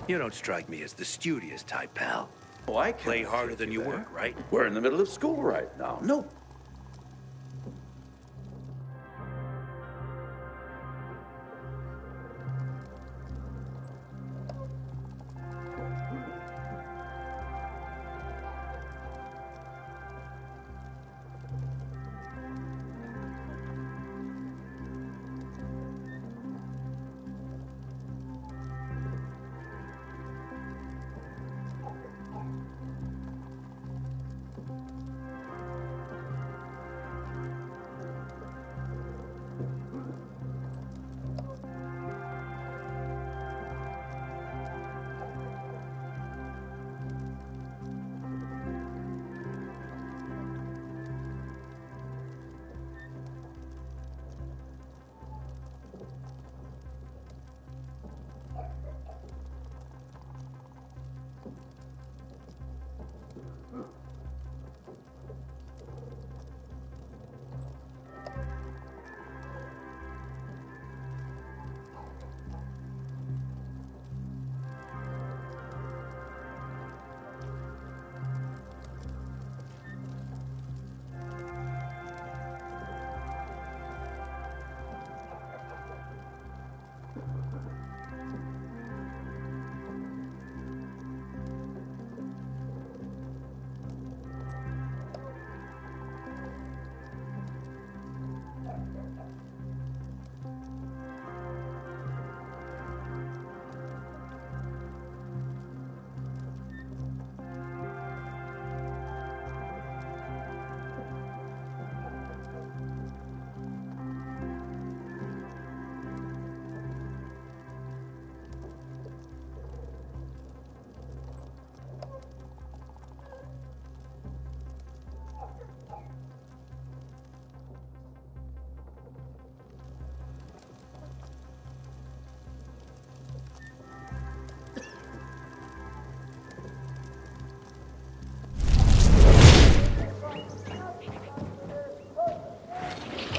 You don't strike me as the studious type, pal. Oh, I Play can't harder take than you there. work, right? We're in the middle of school right now. No.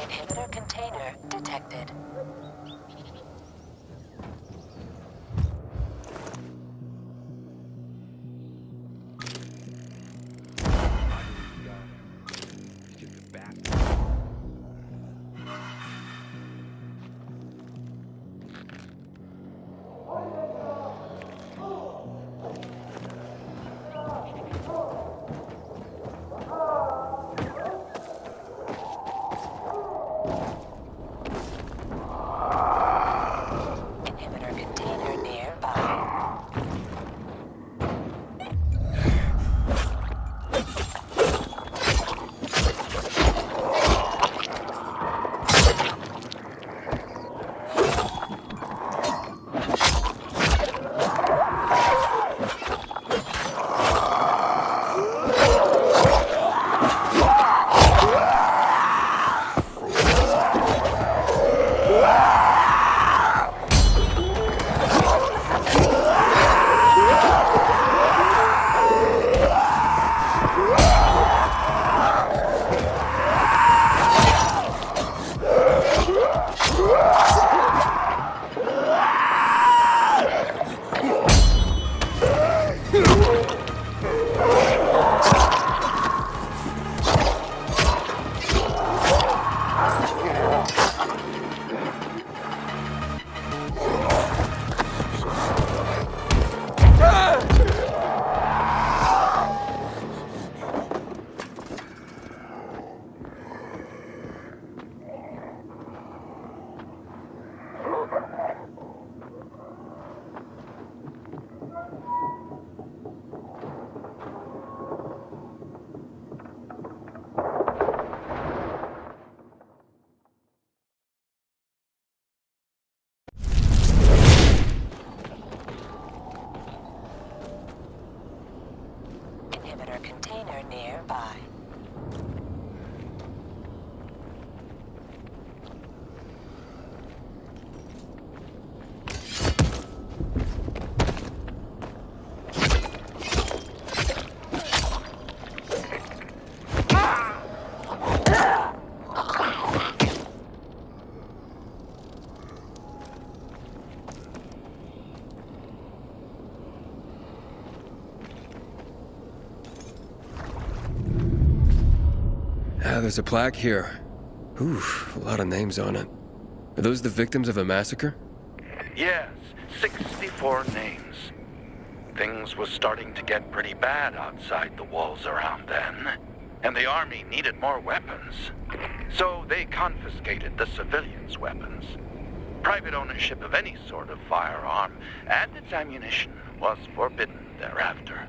Inhibitor container detected. Inhibitor container nearby. Yeah, there's a plaque here. Oof, a lot of names on it. Are those the victims of a massacre? Yes, 64 names. Things was starting to get pretty bad outside the walls around then, and the army needed more weapons. So they confiscated the civilians' weapons. Private ownership of any sort of firearm and its ammunition was forbidden thereafter.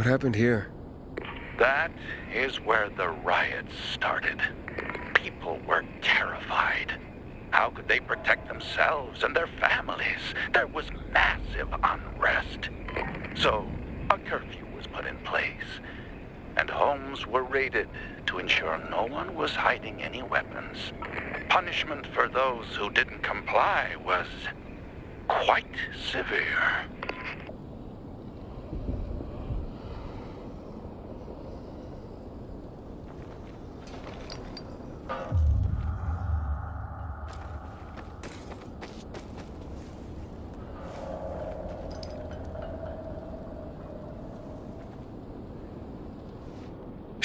What happened here? That is where the riots started. People were terrified. How could they protect themselves and their families? There was massive unrest. So, a curfew was put in place, and homes were raided to ensure no one was hiding any weapons. Punishment for those who didn't comply was quite severe.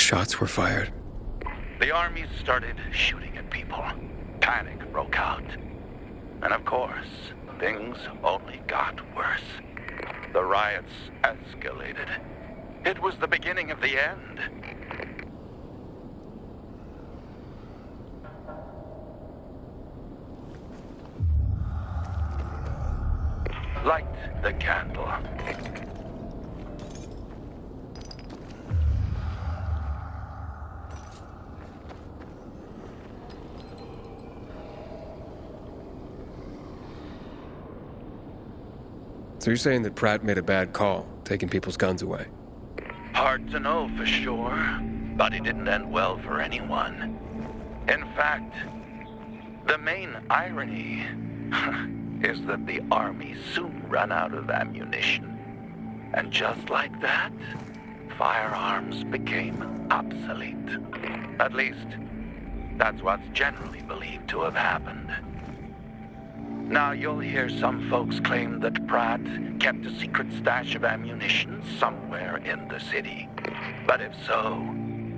Shots were fired. The armies started shooting at people. Panic broke out. And of course, things only got worse. The riots escalated. It was the beginning of the end. Light the candle. So you're saying that Pratt made a bad call, taking people's guns away? Hard to know for sure, but it didn't end well for anyone. In fact, the main irony is that the army soon ran out of ammunition. And just like that, firearms became obsolete. At least, that's what's generally believed to have happened. Now, you'll hear some folks claim that Pratt kept a secret stash of ammunition somewhere in the city. But if so,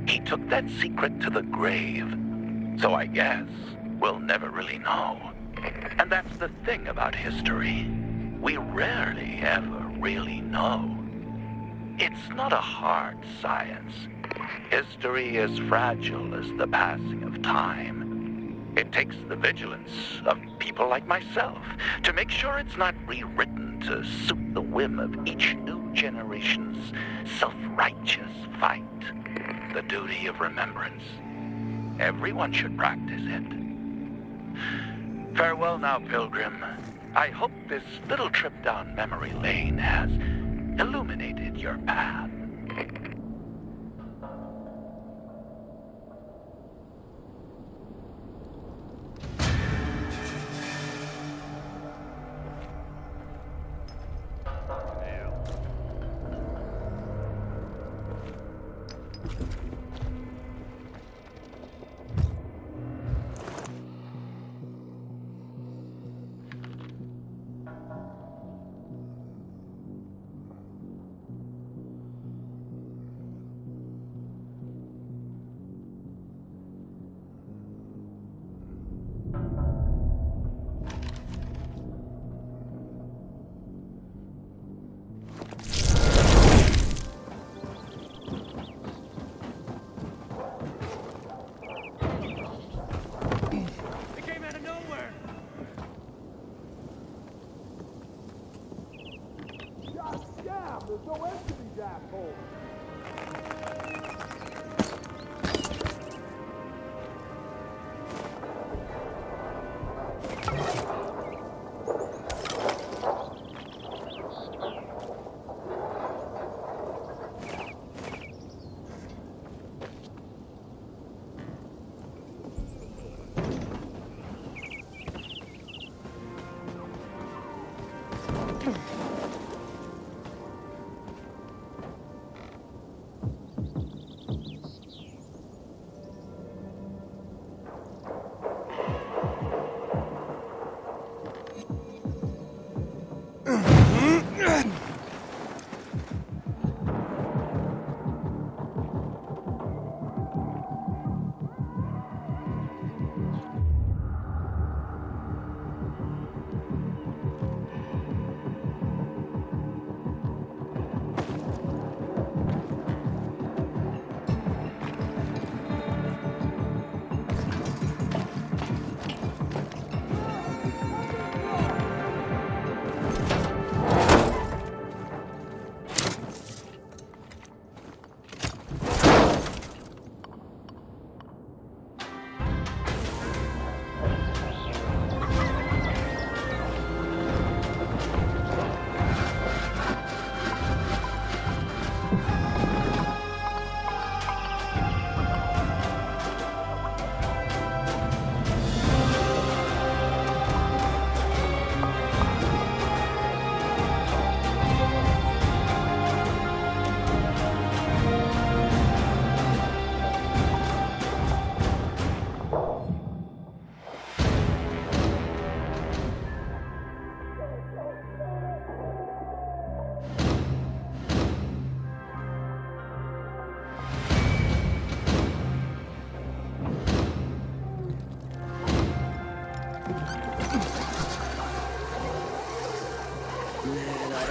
he took that secret to the grave. So I guess we'll never really know. And that's the thing about history. We rarely ever really know. It's not a hard science. History is fragile as the passing of time. It takes the vigilance of people like myself to make sure it's not rewritten to suit the whim of each new generation's self-righteous fight. The duty of remembrance. Everyone should practice it. Farewell now, Pilgrim. I hope this little trip down memory lane has illuminated your path.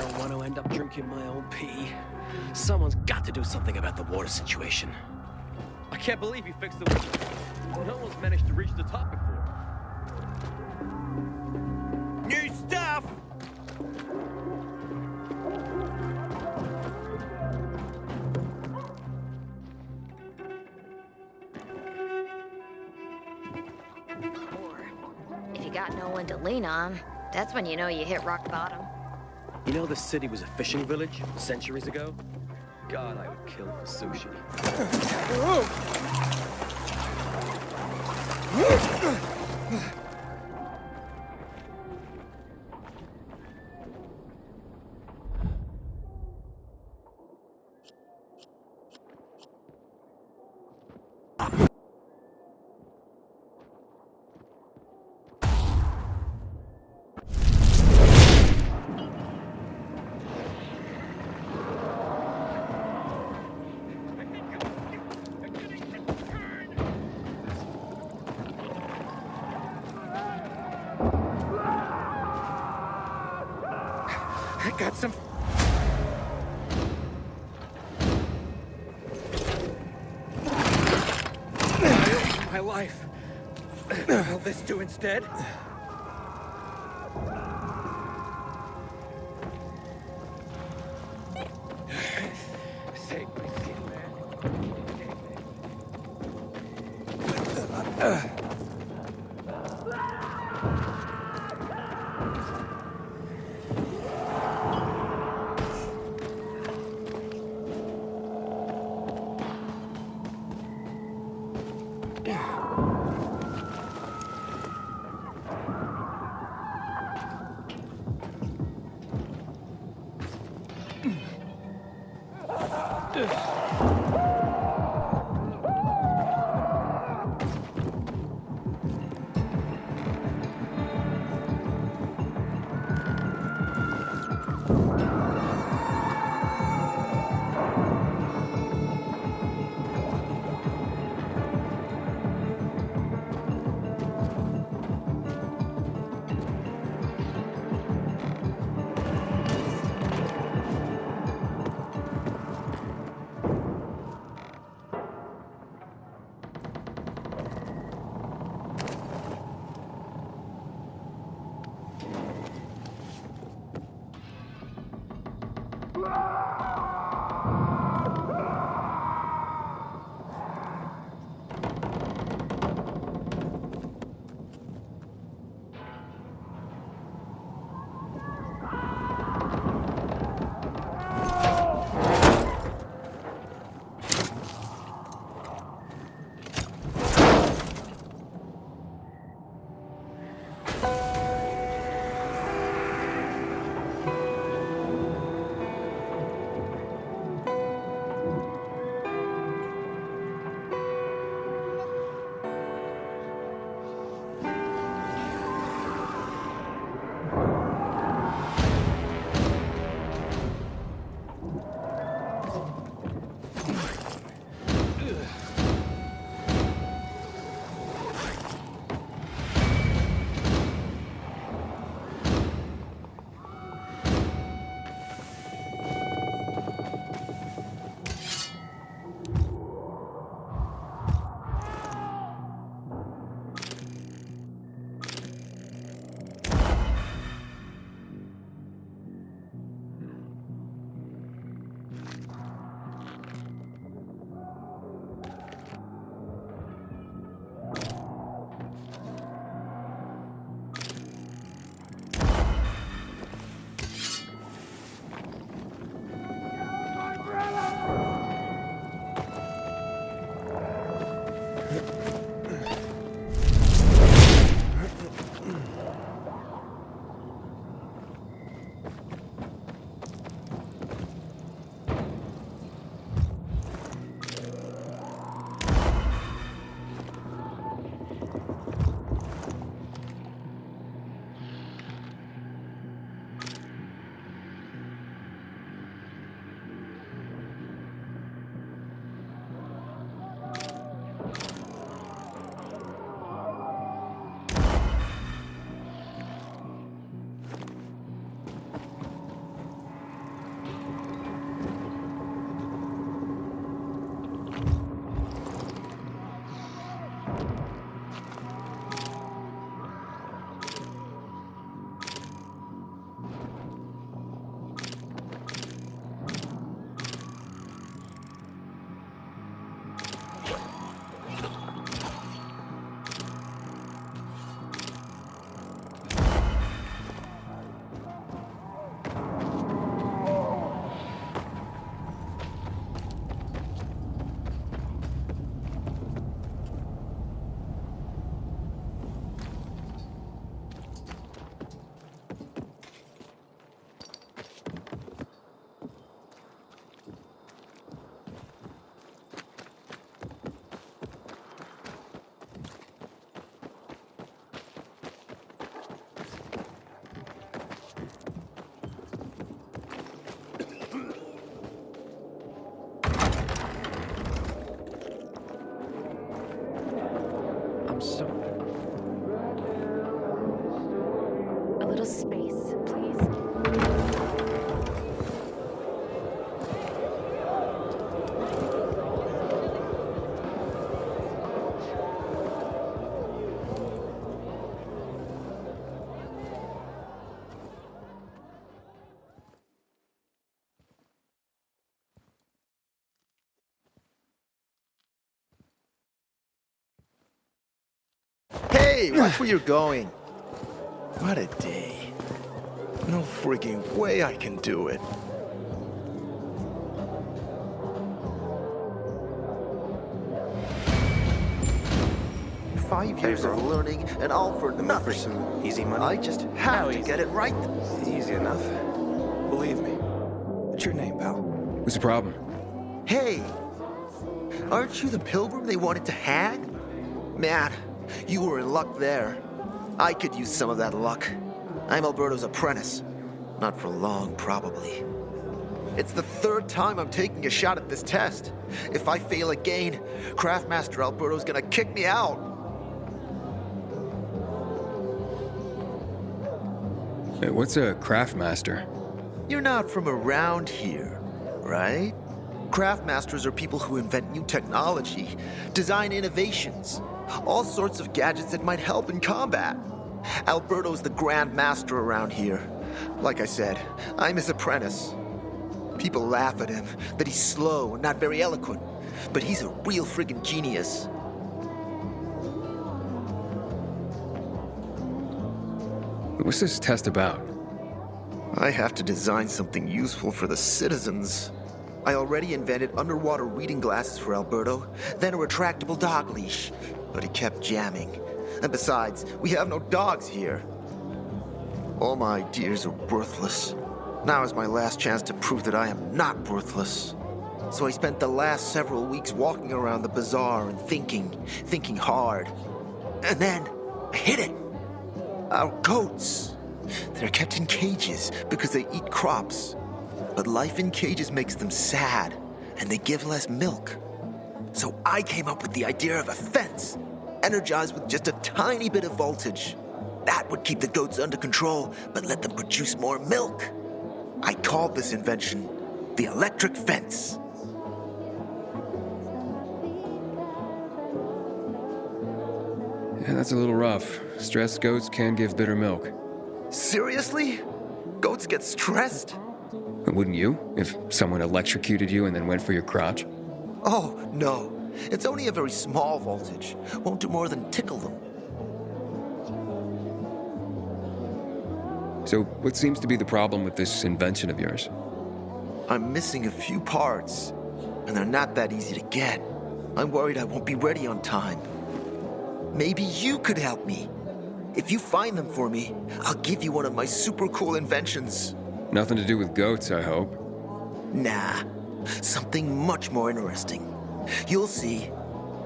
don't want to end up drinking my own pee. Someone's got to do something about the water situation. I can't believe he fixed the water. No one's managed to reach the top before. New stuff! Or, if you got no one to lean on, that's when you know you hit rock bottom. You know this city was a fishing village centuries ago? God, I would kill for sushi. I got some... my life. Will this do instead? Save me, man. Hey, watch where you're going. What a day. No freaking way I can do it. Five years of learning and all for nothing. For some easy money? I just have to get it right. Easy enough. Believe me. What's your name, pal? What's the problem? Hey, aren't you the pilgrim they wanted to hang? Man, you were in luck there. I could use some of that luck. I'm Alberto's apprentice. Not for long, probably. It's the third time I'm taking a shot at this test. If I fail again, Craftmaster Alberto's gonna kick me out. Hey, what's a craftmaster? You're not from around here, right? Craftmasters are people who invent new technology, design innovations, all sorts of gadgets that might help in combat. Alberto's the Grand Master around here. Like I said, I'm his apprentice. People laugh at him, that he's slow and not very eloquent, but he's a real friggin' genius. What's this test about? I have to design something useful for the citizens. I already invented underwater reading glasses for Alberto, then a retractable dog leash, but he kept jamming. And besides, we have no dogs here. All my ideas are worthless. Now is my last chance to prove that I am not worthless. So I spent the last several weeks walking around the bazaar and thinking hard. And then, I hit it. Our goats. They're kept in cages because they eat crops. But life in cages makes them sad, and they give less milk. So I came up with the idea of a fence, energized with just a tiny bit of voltage. That would keep the goats under control, but let them produce more milk. I called this invention the electric fence. Yeah, that's a little rough. Stressed goats can give bitter milk. Seriously? Goats get stressed? Wouldn't you, if someone electrocuted you and then went for your crotch? Oh, no. It's only a very small voltage. Won't do more than tickle them. So, what seems to be the problem with this invention of yours? I'm missing a few parts, and they're not that easy to get. I'm worried I won't be ready on time. Maybe you could help me. If you find them for me, I'll give you one of my super cool inventions. Nothing to do with goats, I hope. Nah, something much more interesting. You'll see.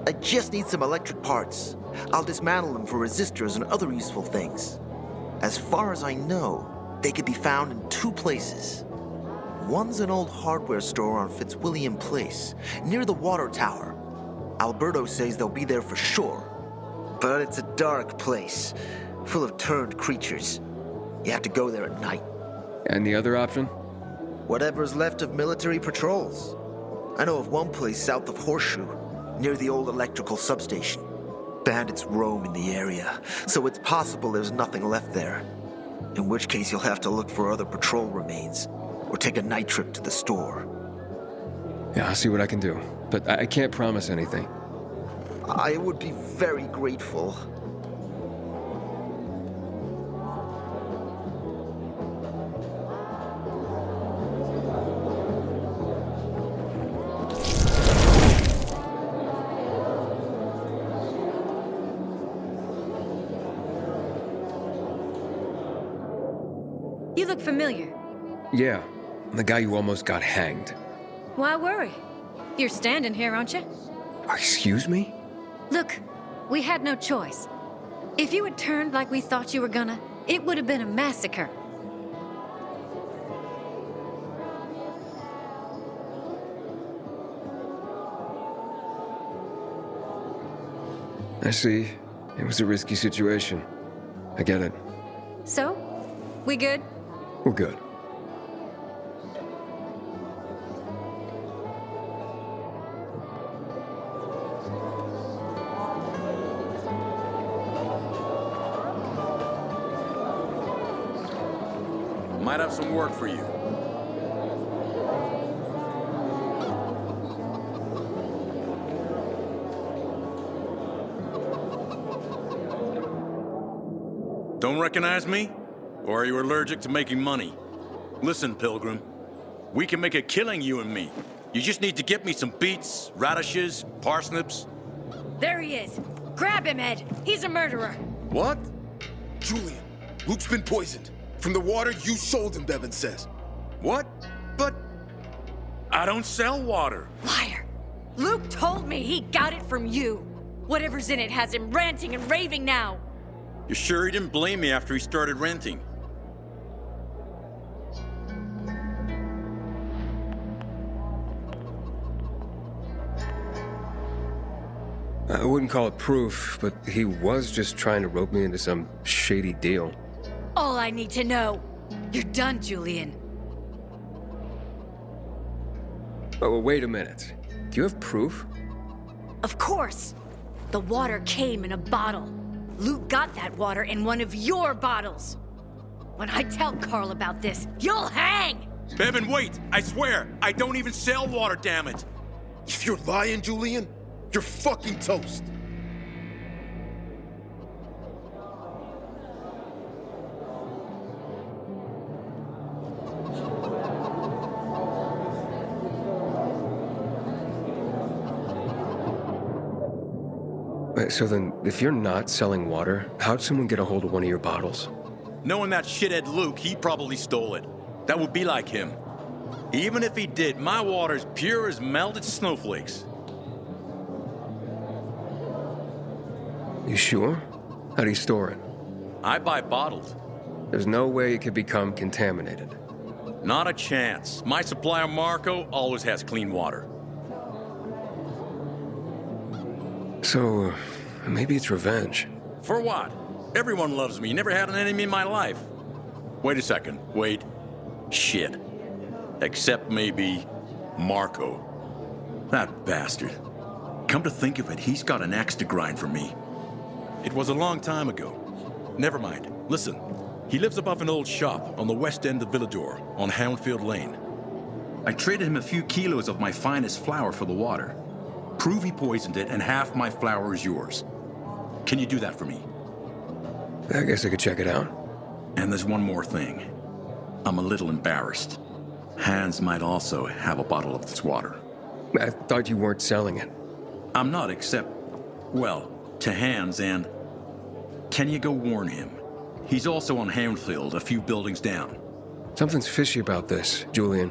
I just need some electric parts. I'll dismantle them for resistors and other useful things. As far as I know, they could be found in two places. One's an old hardware store on Fitzwilliam Place, near the water tower. Alberto says they'll be there for sure. But it's a dark place, full of turned creatures. You have to go there at night. And the other option? Whatever's left of military patrols. I know of one place south of Horseshoe, near the old electrical substation. Bandits roam in the area, so it's possible there's nothing left there. In which case you'll have to look for other patrol remains, or take a night trip to the store. Yeah, I'll see what I can do. But I can't promise anything. I would be very grateful. You look familiar. Yeah, I'm the guy who almost got hanged. Why worry? You're standing here, aren't you? Excuse me? Look, we had no choice. If you had turned like we thought you were gonna, it would have been a massacre. I see. It was a risky situation. I get it. So, we good? We're good. Might have some work for you. Don't recognize me? Or are you allergic to making money? Listen, Pilgrim. We can make a killing, you and me. You just need to get me some beets, radishes, parsnips. There he is. Grab him, Ed. He's a murderer. What? Julian, Luke's been poisoned. From the water you sold him, Bevan says. What? But I don't sell water. Liar. Luke told me he got it from you. Whatever's in it has him ranting and raving now. You sure he didn't blame me after he started ranting? I wouldn't call it proof, but he was just trying to rope me into some shady deal. All I need to know. You're done, Julian. Oh, well, wait a minute. Do you have proof? Of course. The water came in a bottle. Luke got that water in one of your bottles. When I tell Carl about this, you'll hang! Bevan, wait! I swear, I don't even sell water, damn it! If you're lying, Julian, you're fucking toast. Wait, so then, if you're not selling water, how'd someone get a hold of one of your bottles? Knowing that shithead Luke, he probably stole it. That would be like him. Even if he did, my water's pure as melted snowflakes. You sure? How do you store it? I buy bottled. There's no way it could become contaminated. Not a chance. My supplier, Marco, always has clean water. So, maybe it's revenge. For what? Everyone loves me. Never had an enemy in my life. Wait a second. Wait. Shit. Except maybe Marco. That bastard. Come to think of it, he's got an axe to grind for me. It was a long time ago. Never mind. Listen. He lives above an old shop on the west end of Villador, on Houndfield Lane. I traded him a few kilos of my finest flour for the water. Prove he poisoned it, and half my flour is yours. Can you do that for me? I guess I could check it out. And there's one more thing. I'm a little embarrassed. Hans might also have a bottle of this water. I thought you weren't selling it. I'm not, except, well, to Hans, and can you go warn him? He's also on Houndfield, a few buildings down. Something's fishy about this, Julian.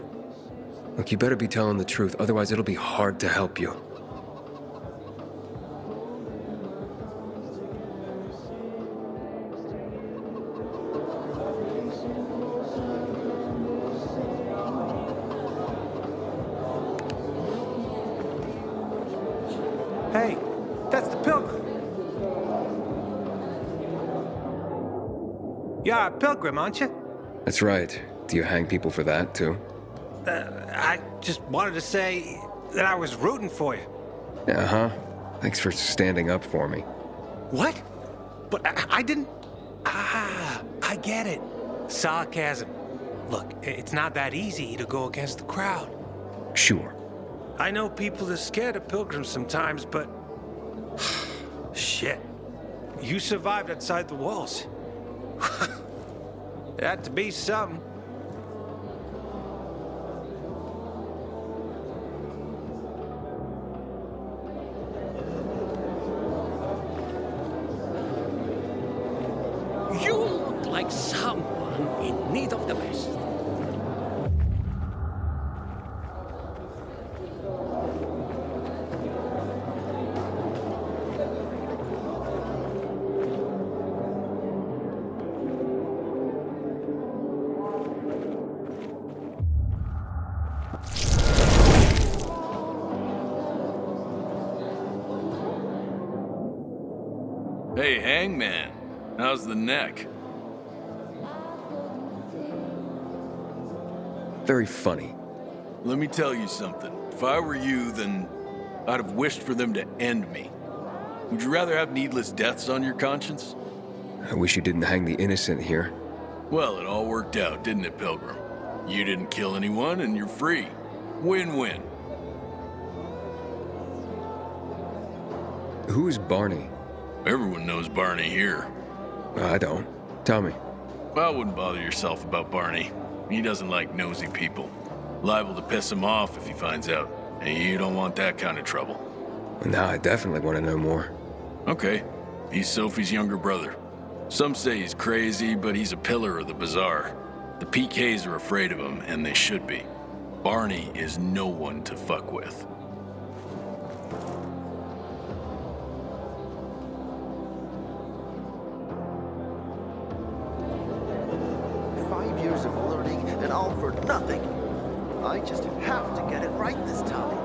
Look, you better be telling the truth, otherwise it'll be hard to help you. Hey, that's the Pilgrim. You're a Pilgrim, aren't you? That's right. Do you hang people for that, too? I just wanted to say that I was rooting for you. Uh-huh. Thanks for standing up for me. What? But I didn't... Ah, I get it. Sarcasm. Look, it's not that easy to go against the crowd. Sure. I know people are scared of pilgrims sometimes, but... Shit. You survived outside the walls. It had to be something. You look like someone in need of the best. Hey, Hangman. How's the neck? Very funny. Let me tell you something. If I were you, then I'd have wished for them to end me. Would you rather have needless deaths on your conscience? I wish you didn't hang the innocent here. Well, it all worked out, didn't it, Pilgrim? You didn't kill anyone, and you're free. Win-win. Who's Barney? Everyone knows Barney here. I don't. Tell me. Well, I wouldn't bother yourself about Barney. He doesn't like nosy people. Liable to piss him off if he finds out. And you don't want that kind of trouble. Well, now I definitely want to know more. Okay. He's Sophie's younger brother. Some say he's crazy, but he's a pillar of the bazaar. The PKs are afraid of him, and they should be. Barney is no one to fuck with. Years of learning and all for nothing. I just have to get it right this time.